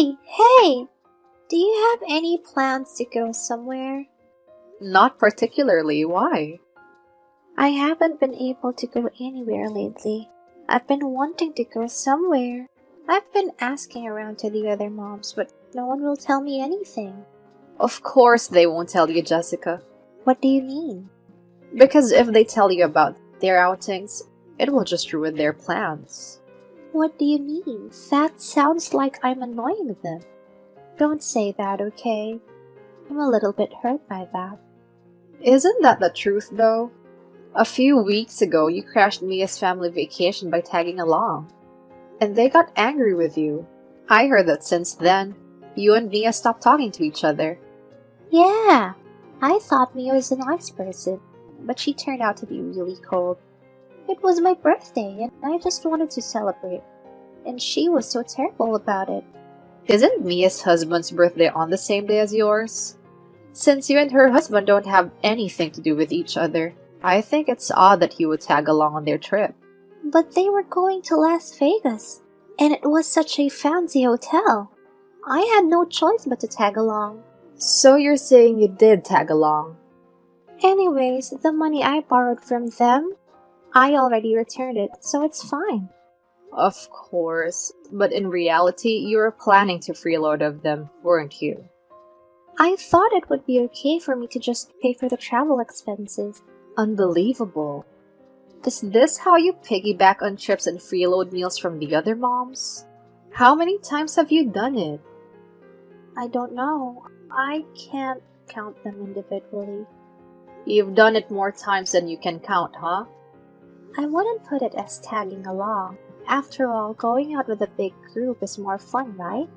Hey! Do you have any plans to go somewhere? Not particularly. Why? I haven't been able to go anywhere lately. I've been wanting to go somewhere. I've been asking around to the other moms, but no one will tell me anything. Of course they won't tell you, Jessica. What do you mean? Because if they tell you about their outings, it will just ruin their plans. What do you mean? That sounds like I'm annoying them. Don't say that, okay? I'm a little bit hurt by that. Isn't that the truth, though? A few weeks ago, you crashed Mia's family vacation by tagging along. And they got angry with you. I heard that since then, you and Mia stopped talking to each other. Yeah, I thought Mia was a nice person, but she turned out to be really cold. It was my birthday, and I just wanted to celebrate. And she was so terrible about it. Isn't Mia's husband's birthday on the same day as yours? Since you and her husband don't have anything to do with each other, I think it's odd that he would tag along on their trip. But they were going to Las Vegas, and it was such a fancy hotel. I had no choice but to tag along. So you're saying you did tag along? Anyways, the money I borrowed from them, I already returned it, so it's fine. Of course, but in reality, you were planning to freeload of them, weren't you? I thought it would be okay for me to just pay for the travel expenses. Unbelievable. Is this how you piggyback on trips and freeload meals from the other moms? How many times have you done it? I don't know. I can't count them individually. You've done it more times than you can count, huh? I wouldn't put it as tagging along. After all, going out with a big group is more fun, right?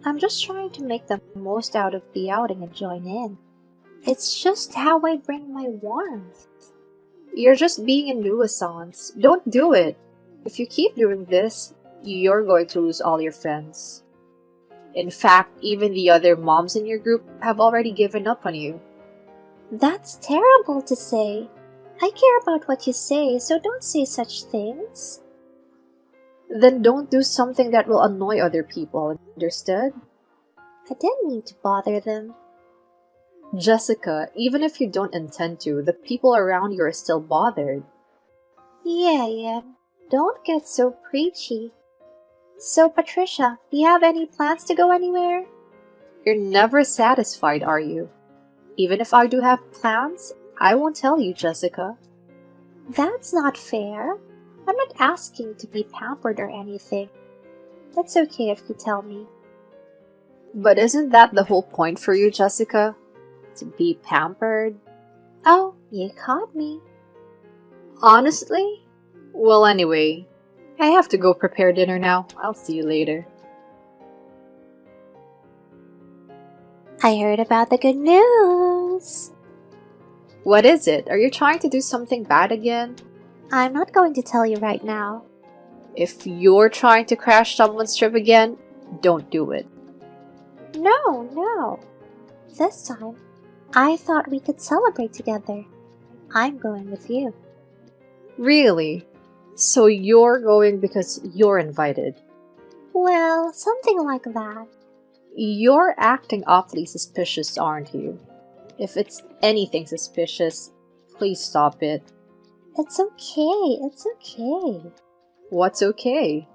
I'm just trying to make the most out of the outing and join in. It's just how I bring my warmth. You're just being a nuisance. Don't do it. If you keep doing this, you're going to lose all your friends. In fact, even the other moms in your group have already given up on you. That's terrible to say. I care about what you say, so don't say such things. Then don't do something that will annoy other people, understood? I didn't mean to bother them. Jessica, even if you don't intend to, the people around you are still bothered. Yeah. Don't get so preachy. So, Patricia, do you have any plans to go anywhere? You're never satisfied, are you? Even if I do have plans, I won't tell you, Jessica. That's not fair. I'm not asking to be pampered or anything. That's okay if you tell me. But isn't that the whole point for you, Jessica? To be pampered? Oh, you caught me. Honestly? Well, anyway, I have to go prepare dinner now. I'll see you later. I heard about the good news. What is it? Are you trying to do something bad again? I'm not going to tell you right now. If you're trying to crash someone's trip again, don't do it. No. This time, I thought we could celebrate together. I'm going with you. Really? So you're going because you're invited? Well, something like that. You're acting awfully suspicious, aren't you? If it's anything suspicious, please stop it. It's okay. What's okay?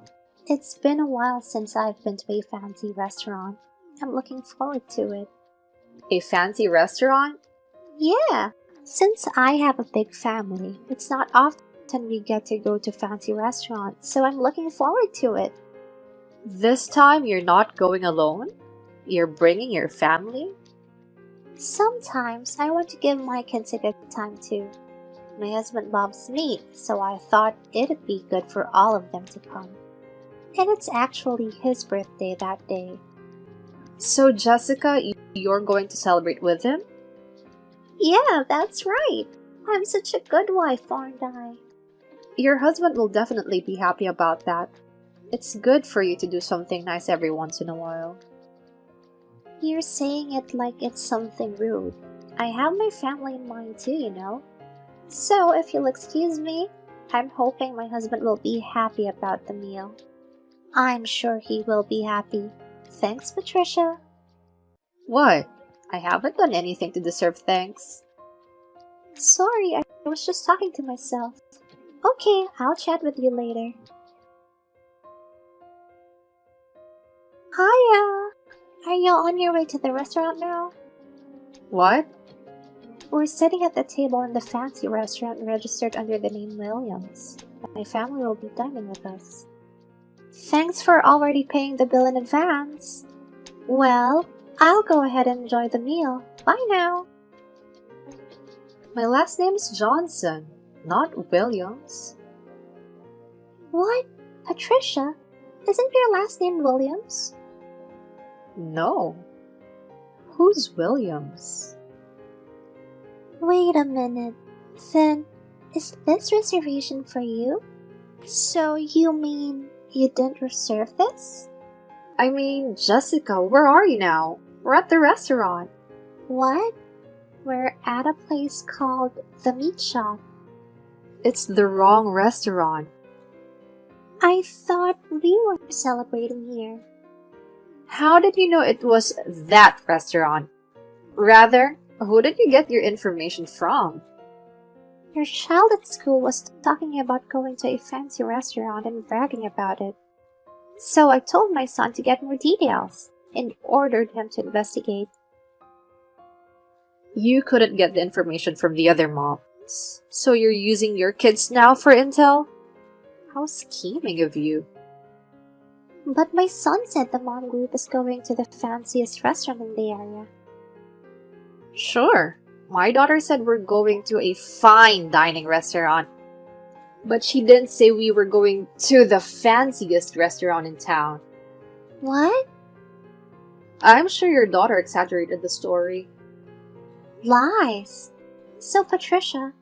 It's been a while since I've been to a fancy restaurant. I'm looking forward to it. A fancy restaurant? Yeah, since I have a big family, it's not often we get to go to fancy restaurants, so I'm looking forward to it. This time you're not going alone? You're bringing your family? Sometimes I want to give my kids a good time too. My husband loves meat, so I thought it'd be good for all of them to come. And it's actually his birthday that day. So, Jessica, you're going to celebrate with him? Yeah, that's right. I'm such a good wife, aren't I? Your husband will definitely be happy about that. It's good for you to do something nice every once in a while. You're saying it like it's something rude. I have my family in mind too, you know. So, if you'll excuse me, I'm hoping my husband will be happy about the meal. I'm sure he will be happy. Thanks, Patricia. What? I haven't done anything to deserve thanks. Sorry, I was just talking to myself. Okay, I'll chat with you later. Hiya! Are you on your way to the restaurant now? What? We're sitting at the table in the fancy restaurant registered under the name Williams. My family will be dining with us. Thanks for already paying the bill in advance. Well, I'll go ahead and enjoy the meal. Bye now. My last name's Johnson, not Williams. What? Patricia? Isn't your last name Williams? No. Who's Williams? Wait a minute. Then, is this reservation for you? So you mean you didn't reserve this? I mean, Jessica, where are you now? We're at the restaurant. What? We're at a place called The Meat Shop. It's the wrong restaurant. I thought we were celebrating here. How did you know it was that restaurant? Rather, who did you get your information from? Your child at school was talking about going to a fancy restaurant and bragging about it. So I told my son to get more details and ordered him to investigate. You couldn't get the information from the other moms, so you're using your kids now for intel? How scheming of you. But my son said the mom group is going to the fanciest restaurant in the area. Sure, my daughter said we're going to a fine dining restaurant. But she didn't say we were going to the fanciest restaurant in town. What? I'm sure your daughter exaggerated the story. Lies. So Patricia,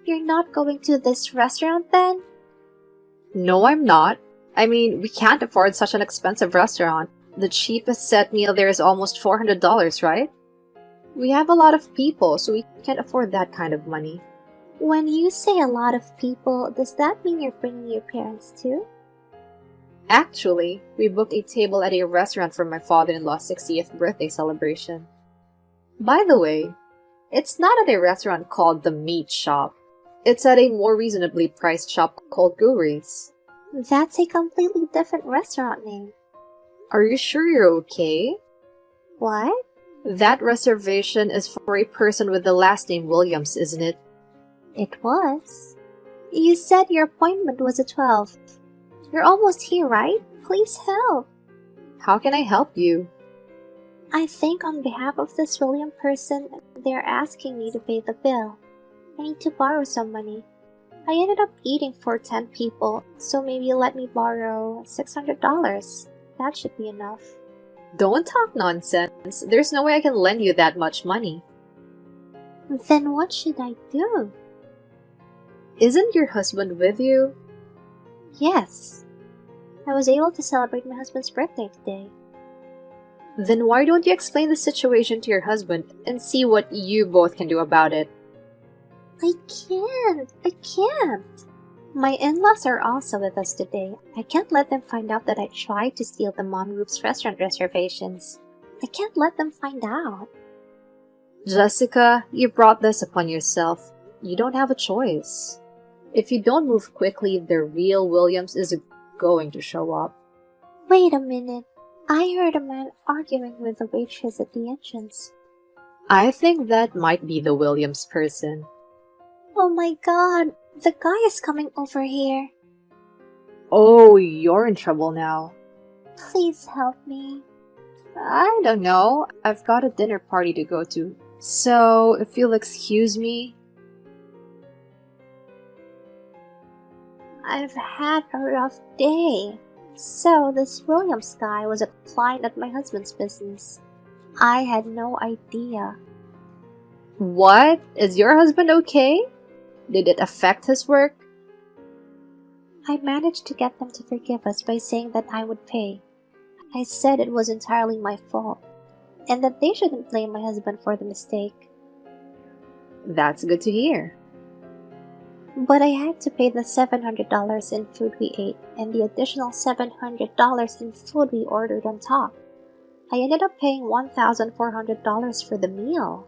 you're not going to this restaurant then? No, I'm not. I mean, we can't afford such an expensive restaurant. The cheapest set meal there is almost $400, right? We have a lot of people, so we can't afford that kind of money. When you say a lot of people, does that mean you're bringing your parents too? Actually, we booked a table at a restaurant for my father-in-law's 60th birthday celebration. By the way, it's not at a restaurant called The Meat Shop. It's at a more reasonably priced shop called Gurie's. That's a completely different restaurant name. Are you sure you're okay? What? That reservation is for a person with the last name Williams, isn't it? It was. You said your appointment was at 12. You're almost here, right? Please help. How can I help you? I think on behalf of this William person, they're asking me to pay the bill. I need to borrow some money. I ended up eating for 10 people, so maybe let me borrow $600. That should be enough. Don't talk nonsense. There's no way I can lend you that much money. Then what should I do? Isn't your husband with you? Yes. I was able to celebrate my husband's birthday today. Then why don't you explain the situation to your husband and see what you both can do about it? I can't. My in-laws are also with us today. I can't let them find out that I tried to steal the mom group's restaurant reservations. I can't let them find out. Jessica, you brought this upon yourself. You don't have a choice. If you don't move quickly, the real Williams is going to show up. Wait a minute. I heard a man arguing with the waitress at the entrance. I think that might be the Williams person. Oh my god, the guy is coming over here. Oh, you're in trouble now. Please help me. I don't know. I've got a dinner party to go to. So, if you'll excuse me. I've had a rough day. So, this Williams guy was a client at my husband's business. I had no idea. What? Is your husband okay? Did it affect his work? I managed to get them to forgive us by saying that I would pay. I said it was entirely my fault, and that they shouldn't blame my husband for the mistake. That's good to hear. But I had to pay the $700 in food we ate and the additional $700 in food we ordered on top. I ended up paying $1,400 for the meal.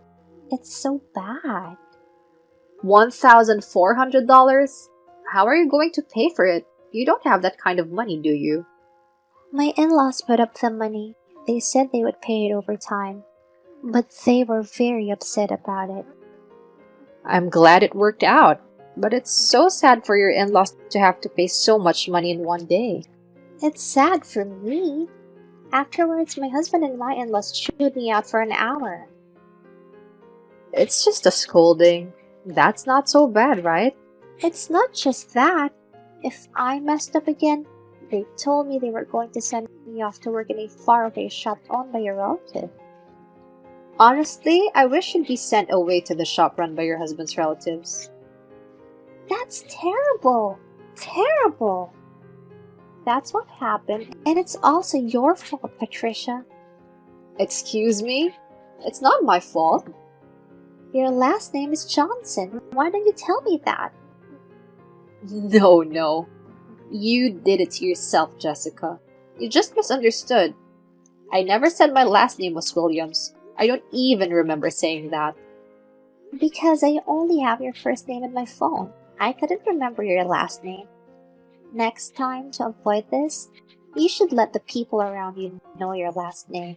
It's so bad. $1,400? How are you going to pay for it? You don't have that kind of money, do you? My in-laws put up the money. They said they would pay it over time, but they were very upset about it. I'm glad it worked out, but it's so sad for your in-laws to have to pay so much money in one day. It's sad for me. Afterwards, my husband and my in-laws chewed me out for an hour. It's just a scolding. That's not so bad, right? It's not just that. If I messed up again, they told me they were going to send me off to work in a faraway shop owned by a relative. Honestly, I wish you'd be sent away to the shop run by your husband's relatives. That's terrible! Terrible! That's what happened, and it's also your fault, Patricia. Excuse me? It's not my fault. Your last name is Johnson. Why don't you tell me that? No. You did it to yourself, Jessica. You just misunderstood. I never said my last name was Williams. I don't even remember saying that. Because I only have your first name in my phone. I couldn't remember your last name. Next time, to avoid this, you should let the people around you know your last name.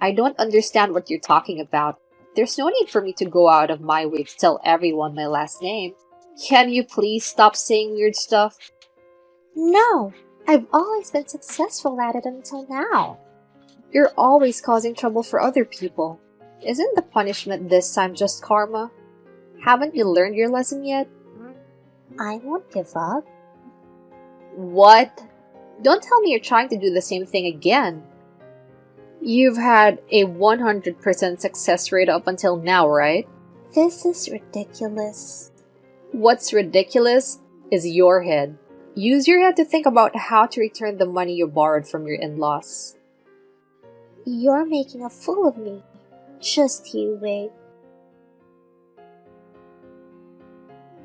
I don't understand what you're talking about. There's no need for me to go out of my way to tell everyone my last name. Can you please stop saying weird stuff? No, I've always been successful at it until now. You're always causing trouble for other people. Isn't the punishment this time just karma? Haven't you learned your lesson yet? I won't give up. What? Don't tell me you're trying to do the same thing again. You've had a 100% success rate up until now, right? This is ridiculous. What's ridiculous is your head. Use your head to think about how to return the money you borrowed from your in-laws. You're making a fool of me. Just you wait.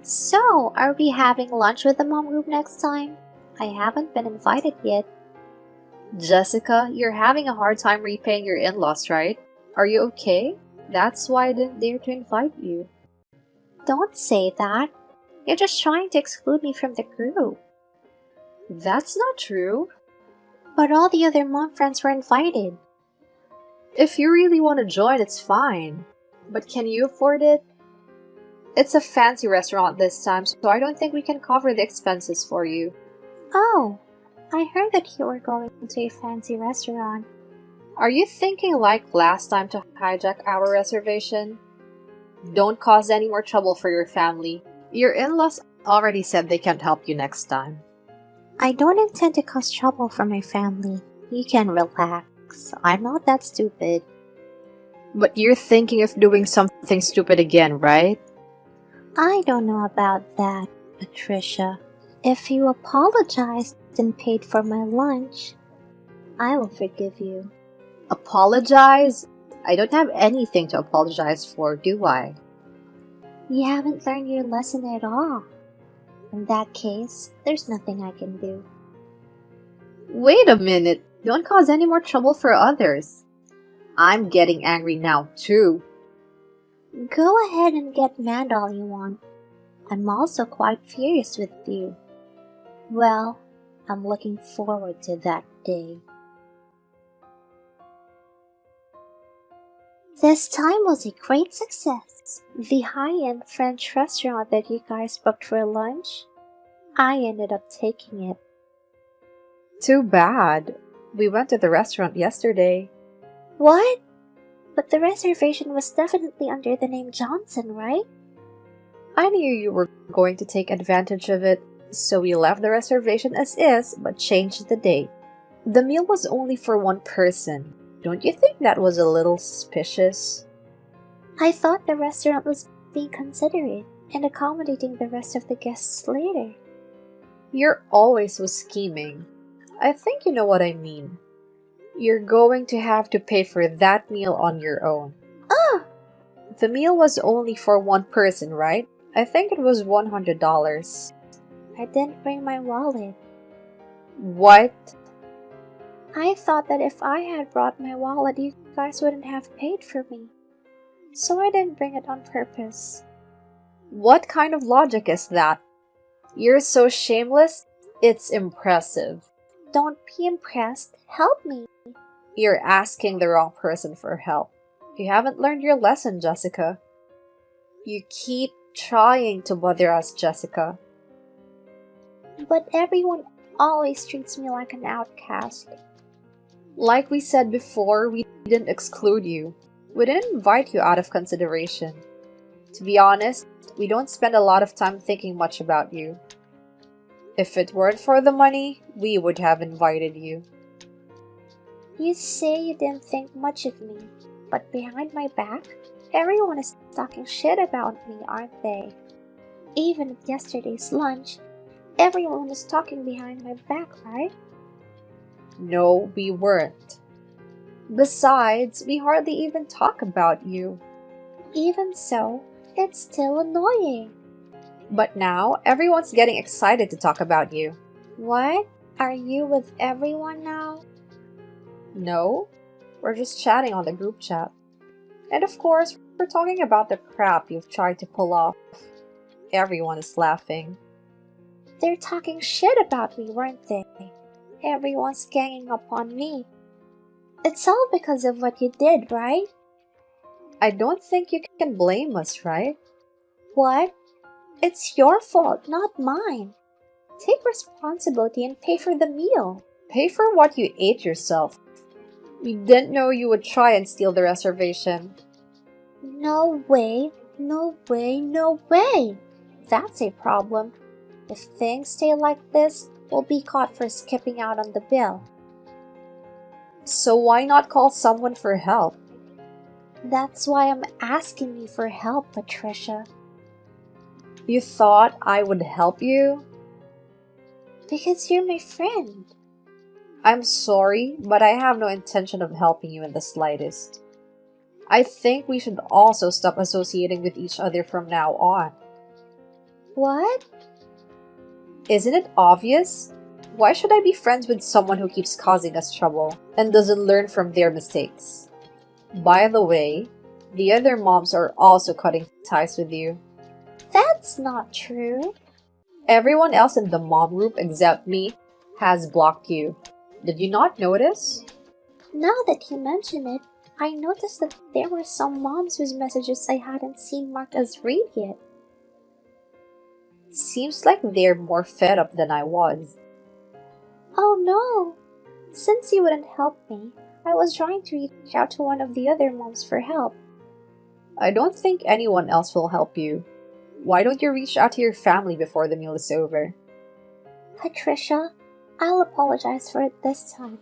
So, are we having lunch with the mom group next time? I haven't been invited yet. Jessica, you're having a hard time repaying your in-laws, right? Are you okay? That's why I didn't dare to invite you. Don't say that. You're just trying to exclude me from the group. That's not true. But all the other mom friends were invited. If you really want to join, it's fine. But can you afford it? It's a fancy restaurant this time, so I don't think we can cover the expenses for you. Oh, I heard that you were going to a fancy restaurant. Are you thinking like last time to hijack our reservation? Don't cause any more trouble for your family. Your in-laws already said they can't help you next time. I don't intend to cause trouble for my family. You can relax. I'm not that stupid. But you're thinking of doing something stupid again, right? I don't know about that, Patricia. If you apologized and paid for my lunch, I will forgive you. Apologize? I don't have anything to apologize for, do I? You haven't learned your lesson at all. In that case, there's nothing I can do. Wait a minute. Don't cause any more trouble for others. I'm getting angry now, too. Go ahead and get mad all you want. I'm also quite furious with you. Well, I'm looking forward to that day. This time was a great success. The high-end French restaurant that you guys booked for lunch, I ended up taking it. Too bad. We went to the restaurant yesterday. What? But the reservation was definitely under the name Johnson, right? I knew you were going to take advantage of it, so we left the reservation as is, but changed the date. The meal was only for one person. Don't you think that was a little suspicious? I thought the restaurant was being considerate and accommodating the rest of the guests later. You're always so scheming. I think you know what I mean. You're going to have to pay for that meal on your own. Ah! The meal was only for one person, right? I think it was $100. I didn't bring my wallet. What? I thought that if I had brought my wallet, you guys wouldn't have paid for me. So I didn't bring it on purpose. What kind of logic is that? You're so shameless, it's impressive. Don't be impressed. Help me. You're asking the wrong person for help. You haven't learned your lesson, Jessica. You keep trying to bother us, Jessica. But everyone always treats me like an outcast. Like we said before, we didn't exclude you. We didn't invite you out of consideration. To be honest, we don't spend a lot of time thinking much about you. If it weren't for the money, we would have invited you. You say you didn't think much of me, but behind my back, everyone is talking shit about me, aren't they? Even at yesterday's lunch, everyone was talking behind my back, right? No, we weren't. Besides, we hardly even talk about you. Even so, it's still annoying. But now, everyone's getting excited to talk about you. What? Are you with everyone now? No, we're just chatting on the group chat. And of course, we're talking about the crap you've tried to pull off. Everyone is laughing. They're talking shit about me, weren't they? Everyone's ganging up on me. It's all because of what you did, right? I don't think you can blame us, right? What? It's your fault, not mine. Take responsibility and pay for the meal. Pay for what you ate yourself. We didn't know you would try and steal the reservation. No way, no way, no way. That's a problem. If things stay like this, we'll be caught for skipping out on the bill. So why not call someone for help? That's why I'm asking you for help, Patricia. You thought I would help you? Because you're my friend. I'm sorry, but I have no intention of helping you in the slightest. I think we should also stop associating with each other from now on. What? Isn't it obvious? Why should I be friends with someone who keeps causing us trouble and doesn't learn from their mistakes? By the way, the other moms are also cutting ties with you. That's not true. Everyone else in the mom group except me has blocked you. Did you not notice? Now that you mention it, I noticed that there were some moms whose messages I hadn't seen marked as read yet. Seems like they're more fed up than I was. Oh no! Since you wouldn't help me, I was trying to reach out to one of the other moms for help. I don't think anyone else will help you. Why don't you reach out to your family before the meal is over? Patricia, I'll apologize for it this time.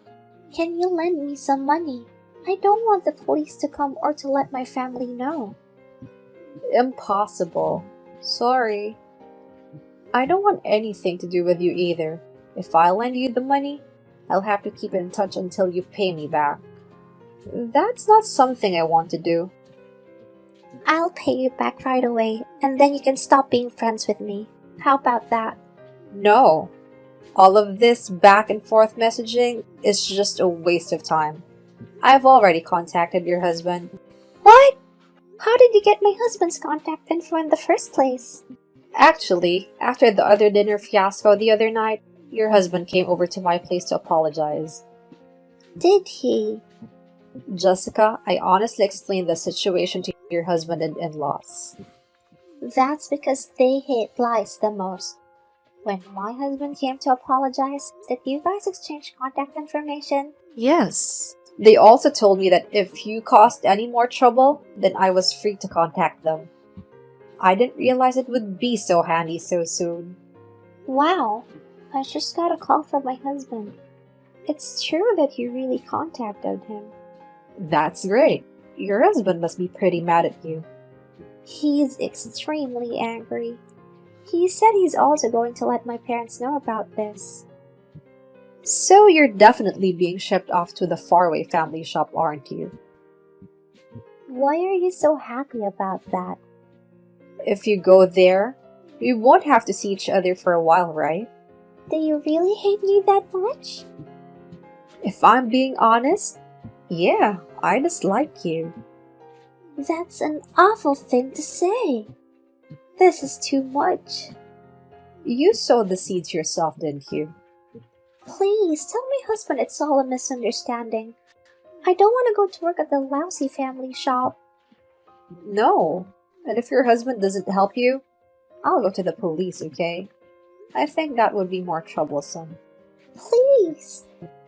Can you lend me some money? I don't want the police to come or to let my family know. Impossible. Sorry. I don't want anything to do with you either. If I lend you the money, I'll have to keep in touch until you pay me back. That's not something I want to do. I'll pay you back right away, and then you can stop being friends with me. How about that? No. All of this back and forth messaging is just a waste of time. I've already contacted your husband. What? How did you get my husband's contact info in the first place? Actually, after the other dinner fiasco the other night, your husband came over to my place to apologize. Did he? Jessica, I honestly explained the situation to your husband and in-laws. That's because they hate lies the most. When my husband came to apologize, did you guys exchange contact information? Yes. They also told me that if you caused any more trouble, then I was free to contact them. I didn't realize it would be so handy so soon. Wow, I just got a call from my husband. It's true that you really contacted him. That's great. Your husband must be pretty mad at you. He's extremely angry. He said he's also going to let my parents know about this. So you're definitely being shipped off to the faraway family shop, aren't you? Why are you so happy about that? If you go there, we won't have to see each other for a while, right? Do you really hate me that much? If I'm being honest, yeah, I dislike you. That's an awful thing to say. This is too much. You sowed the seeds yourself, didn't you? Please tell my husband it's all a misunderstanding. I don't want to go to work at the lousy family shop. No. And if your husband doesn't help you, I'll go to the police, okay? I think that would be more troublesome. Please.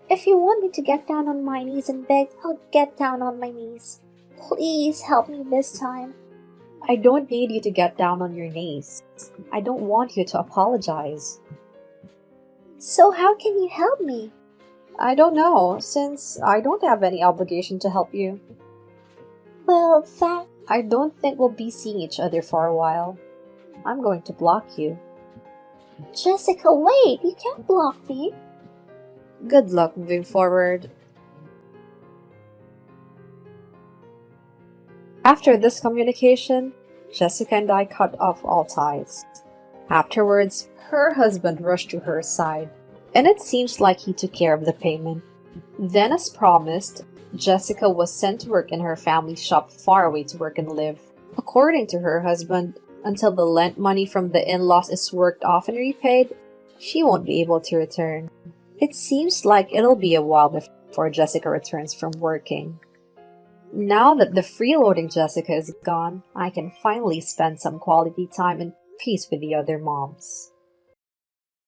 If you want me to get down on my knees and beg, I'll get down on my knees. Please help me this time. I don't need you to get down on your knees. I don't want you to apologize. So how can you help me? I don't know, since I don't have any obligation to help you. Well, I don't think we'll be seeing each other for a while. I'm going to block you. Jessica, wait! You can't block me. Good luck moving forward. After this communication, Jessica and I cut off all ties. Afterwards, her husband rushed to her side, and it seems like he took care of the payment. Then, as promised, Jessica was sent to work in her family's shop far away to work and live. According to her husband, until the lent money from the in-laws is worked off and repaid, she won't be able to return. It seems like it'll be a while before Jessica returns from working. Now that the freeloading Jessica is gone, I can finally spend some quality time in peace with the other moms.